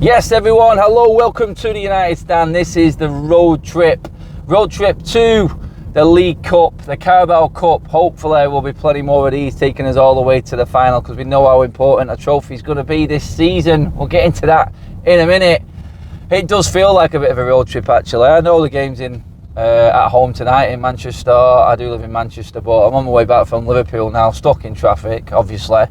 Yes, everyone, hello, welcome to the United Stand. This is the road trip to the League Cup, the Carabao Cup. Hopefully there will be plenty more of these taking us all the way to the final, because we know how important a trophy is going to be this season. We'll get into that in a minute. It does feel like a bit of a road trip, actually. I know the game's at home tonight in Manchester. I do live in Manchester, but I'm on my way back from Liverpool now, stuck in traffic, obviously.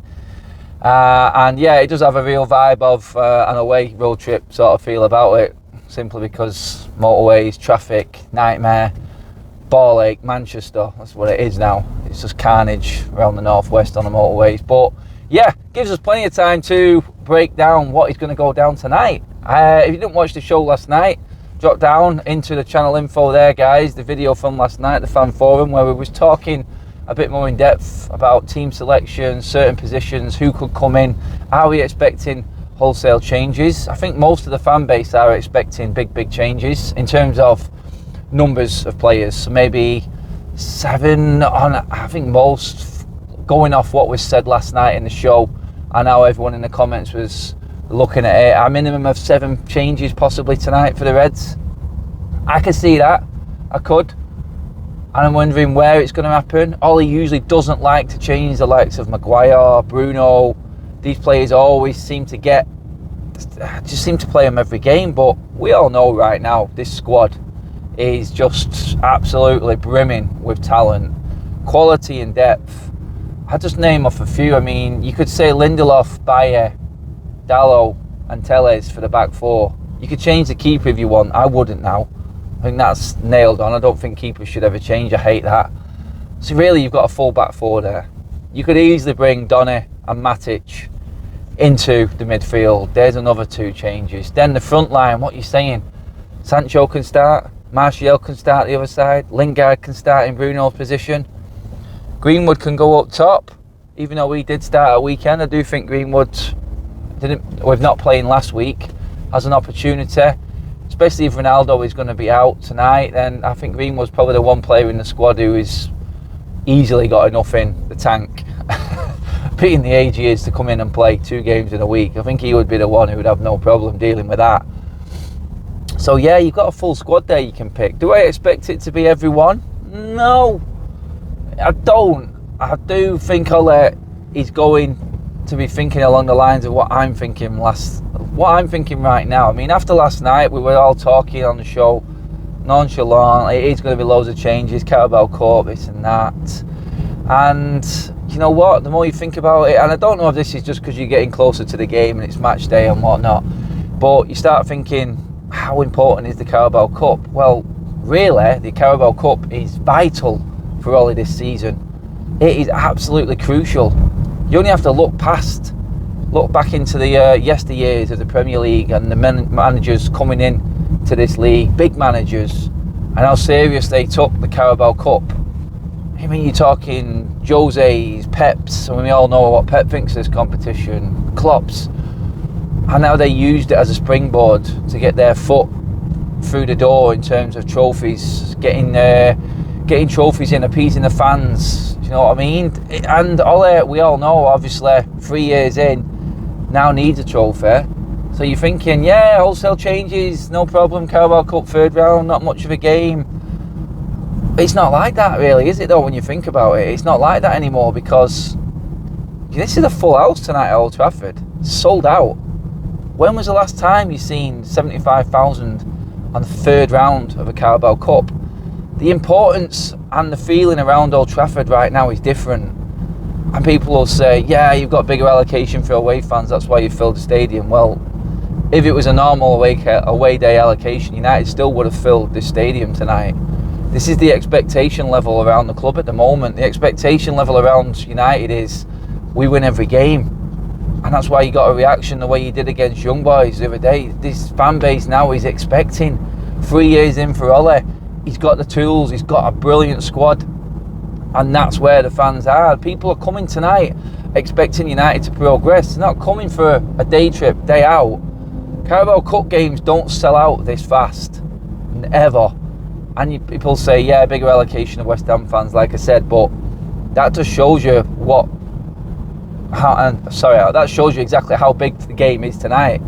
And yeah, it does have a real vibe of an away road trip sort of feel about it, simply because motorways, traffic, nightmare, ball ache, Manchester, that's what it is now. It's just carnage around the northwest on the motorways. But yeah, gives us plenty of time to break down what is going to go down tonight. If you didn't watch the show last night, drop down into the channel info there, guys, the video from last night, the fan forum, where we was talking a bit more in depth about team selection, certain positions, who could come in. Are we expecting wholesale changes? I think most of the fan base are expecting big changes in terms of numbers of players. So maybe 7 on, I think most, going off what was said last night in the show. I know everyone in the comments was looking at it. A minimum of 7 changes possibly tonight for the Reds. I could see that. I could. And I'm wondering where it's going to happen. Ollie usually doesn't like to change the likes of Maguire, Bruno. These players always seem to play them every game. But we all know right now this squad is just absolutely brimming with talent, quality and depth. I'll just name off a few. I mean, you could say Lindelof, Bayer, Dalot and Telles for the back four. You could change the keeper if you want. I wouldn't now. I think that's nailed on. I don't think keepers should ever change. I hate that. So really, you've got a full back four there. You could easily bring Donny and Matic into the midfield. There's another 2 changes. Then the front line, what are you saying? Sancho can start. Martial can start the other side. Lingard can start in Bruno's position. Greenwood can go up top. Even though we did start at weekend, I do think Greenwood, with not playing last week, has an opportunity. Especially if Ronaldo is going to be out tonight, then I think Greenwood's probably the one player in the squad who is easily got enough in the tank. Being the age he is to come in and play 2 games in a week, I think he would be the one who would have no problem dealing with that. So yeah, you've got a full squad there you can pick. Do I expect it to be everyone? No, I don't. I do think Ole is going to be thinking along the lines of what I'm thinking right now. I mean, after last night, we were all talking on the show, nonchalant. It is going to be loads of changes, Carabao Cup, this and that. And you know what? The more you think about it, and I don't know if this is just because you're getting closer to the game and it's match day and whatnot, but you start thinking, how important is the Carabao Cup? Well, really, the Carabao Cup is vital for Ollie this season. It is absolutely crucial. You only have to look back into the yesteryears of the Premier League and the managers coming in to this league, big managers, and how serious they took the Carabao Cup. I mean, you're talking Jose's, Pep's. I mean, we all know what Pep thinks of this competition, Klopp's, and how they used it as a springboard to get their foot through the door in terms of trophies, getting trophies in, appeasing the fans. You know what I mean? And Ole, we all know, obviously, 3 years in, now needs a trophy. So you're thinking, yeah, wholesale changes, no problem, Carabao Cup 3rd round, not much of a game. It's not like that really, is it though, when you think about it? It's not like that anymore, because this is a full house tonight at Old Trafford. It's sold out. When was the last time you seen 75,000 on the 3rd round of a Carabao Cup? The importance and the feeling around Old Trafford right now is different. And people will say, yeah, you've got bigger allocation for away fans, that's why you filled the stadium. Well, if it was a normal away day allocation, United still would have filled this stadium tonight. This is the expectation level around the club at the moment. The expectation level around United is we win every game. And that's why you got a reaction the way you did against Young Boys the other day. This fan base now is expecting. 3 years in for Ole, he's got the tools, he's got a brilliant squad. And that's where the fans are. People are coming tonight expecting United to progress. They're not coming for a day trip, day out. Carabao Cup games don't sell out this fast, ever. And people say, yeah, bigger allocation of West Ham fans, like I said, but that just shows you that shows you exactly how big the game is tonight.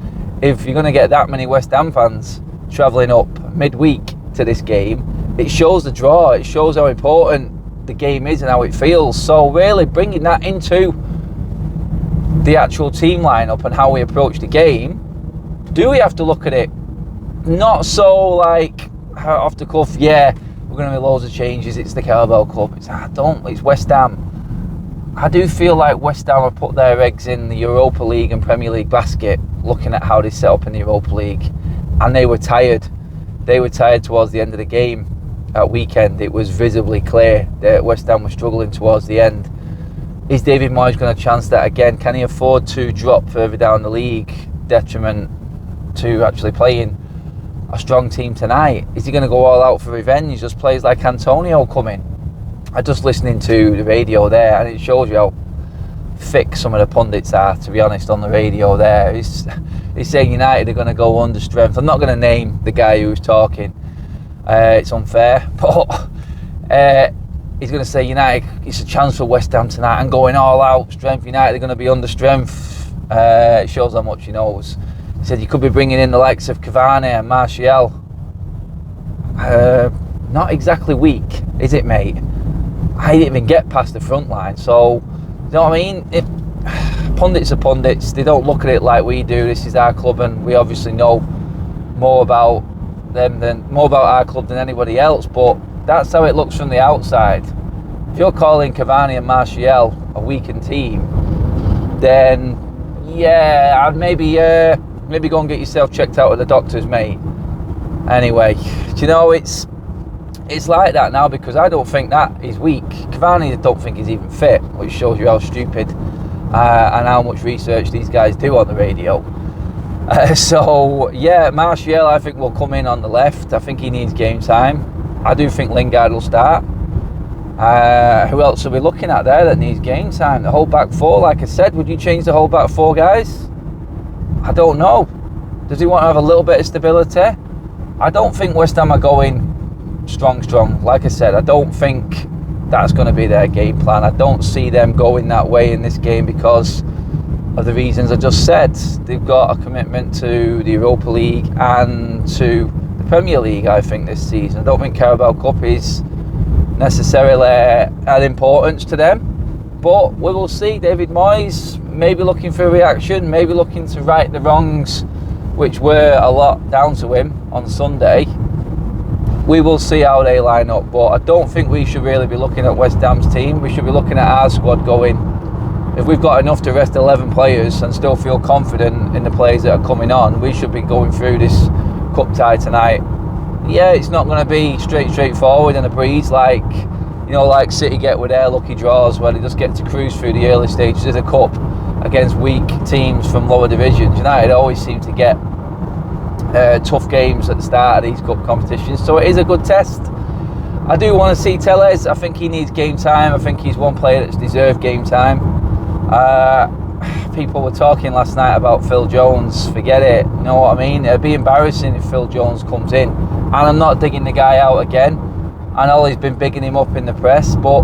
if you're going to get that many West Ham fans travelling up midweek to this game, it shows the draw, it shows how important the game is and how it feels. So really bringing that into the actual team lineup and how we approach the game, do we have to look at it not so like off the cuff, yeah, we're going to be loads of changes, it's the Carabao Cup, it's West Ham. I do feel like West Ham have put their eggs in the Europa League and Premier League basket, looking at how they set up in the Europa League, and they were tired. They were tired towards the end of the game at weekend. It was visibly clear that West Ham was struggling towards the end. Is David Moyes going to chance that again? Can he afford to drop further down the league, detriment to actually playing a strong team tonight? Is he going to go all out for revenge? Just players like Antonio coming? I'm just listening to the radio there, and it shows you how thick some of the pundits are, to be honest, on the radio there. He's saying United are going to go under strength. I'm not going to name the guy who's talking. It's unfair, but he's going to say United, it's a chance for West Ham tonight and going all out strength. United are going to be under strength. It shows how much he knows. He said you could be bringing in the likes of Cavani and Martial. Not exactly weak, is it, mate? I didn't even get past the front line. So, you know what I mean? If pundits are pundits, they don't look at it like we do. This is our club, and we obviously know more about our club than anybody else. But that's how it looks from the outside. If you're calling Cavani and Martial a weakened team, then yeah, I'd maybe go and get yourself checked out at the doctors, mate. Anyway, do you know, it's like that now, because I don't think that is weak. Cavani, I don't think he's even fit, which shows you how stupid and how much research these guys do on the radio. So yeah, Martial I think will come in on the left. I think he needs game time. I do think Lingard will start. Who else are we looking at there that needs game time? The whole back four, like I said, would you change the whole back four, guys? I don't know. Does he want to have a little bit of stability? I don't think West Ham are going strong. Like I said, I don't think that's going to be their game plan. I don't see them going that way in this game because of the reasons I just said. They've got a commitment to the Europa League and to the Premier League, I think, this season. I don't think Carabao Cup is necessarily an importance to them, but we will see. David Moyes maybe looking for a reaction, maybe looking to right the wrongs which were a lot down to him on Sunday. We will see how they line up, but I don't think we should really be looking at West Ham's team. We should be looking at our squad going, if we've got enough to rest 11 players and still feel confident in the players that are coming on, we should be going through this cup tie tonight. Yeah, it's not going to be straightforward and a breeze like City get with their lucky draws, where they just get to cruise through the early stages of the cup against weak teams from lower divisions. United always seem to get tough games at the start of these cup competitions, so it is a good test. I do want to see Telles. I think he needs game time. I think he's one player that's deserved game time. People were talking last night about Phil Jones. Forget it, you know what I mean? It'd be embarrassing if Phil Jones comes in, and I'm not digging the guy out again. I know he's been bigging him up in the press, but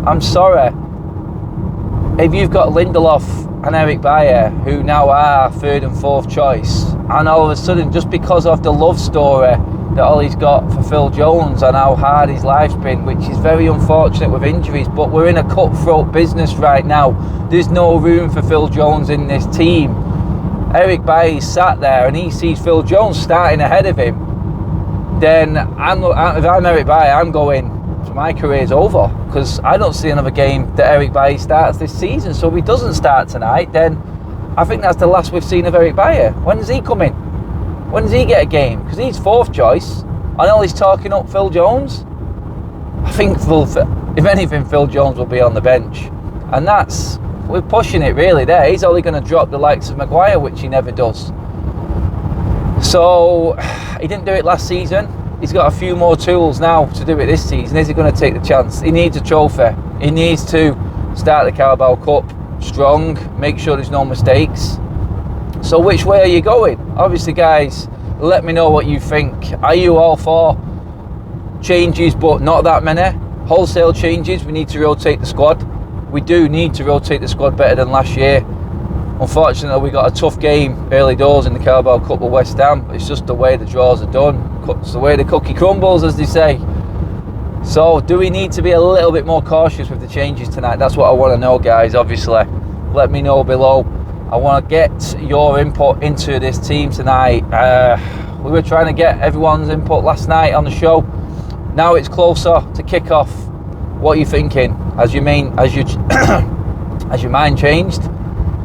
I'm sorry, if you've got Lindelof and Eric Bayer, who now are third and fourth choice, and all of a sudden, just because of the love story that Ollie's got for Phil Jones and how hard his life's been, which is very unfortunate with injuries, but we're in a cutthroat business right now. There's no room for Phil Jones in this team. Eric Bailly's sat there and he sees Phil Jones starting ahead of him. Then if I'm Eric Bailly, I'm going, so my career's over, because I don't see another game that Eric Bailly starts this season. So if he doesn't start tonight, then I think that's the last we've seen of Eric Bailly. When does he come in? When does he get a game? Because he's fourth choice. I know he's talking up Phil Jones. I think, if anything, Phil Jones will be on the bench. And we're pushing it really there. He's only going to drop the likes of Maguire, which he never does. So, he didn't do it last season. He's got a few more tools now to do it this season. Is he going to take the chance? He needs a trophy. He needs to start the Carabao Cup strong, make sure there's no mistakes. So which way are you going? Obviously, guys, let me know what you think. Are you all for changes, but not that many? Wholesale changes, we need to rotate the squad. We do need to rotate the squad better than last year. Unfortunately, we got a tough game early doors in the Carabao Cup with West Ham. It's just the way the draws are done. It's the way the cookie crumbles, as they say. So, do we need to be a little bit more cautious with the changes tonight? That's what I want to know, guys, obviously. Let me know below. I want to get your input into this team tonight. We were trying to get everyone's input last night on the show. Now it's closer to kick-off. What are you thinking? Has your mind changed?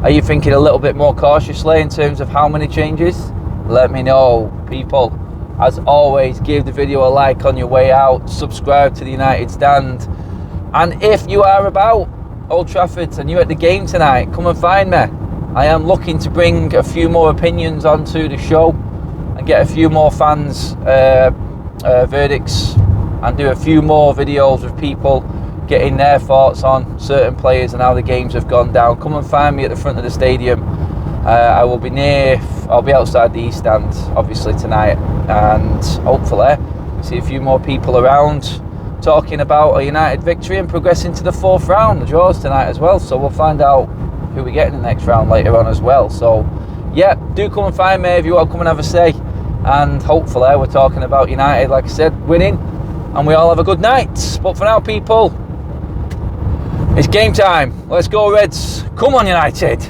Are you thinking a little bit more cautiously in terms of how many changes? Let me know, people. As always, give the video a like on your way out. Subscribe to the United Stand. And if you are about Old Trafford and you're at the game tonight, come and find me. I am looking to bring a few more opinions onto the show and get a few more fans' verdicts and do a few more videos with people getting their thoughts on certain players and how the games have gone down. Come and find me at the front of the stadium. I'll be outside the East Stand, obviously, tonight, and hopefully see a few more people around talking about a United victory and progressing to the 4th round, the draws tonight as well. So we'll find out who we get in the next round later on as well. So yeah, do come and find me if you want to come and have a say, and hopefully we're talking about United, like I said, winning, and we all have a good night. But for now, people, it's game time. Let's go, Reds. Come on, United.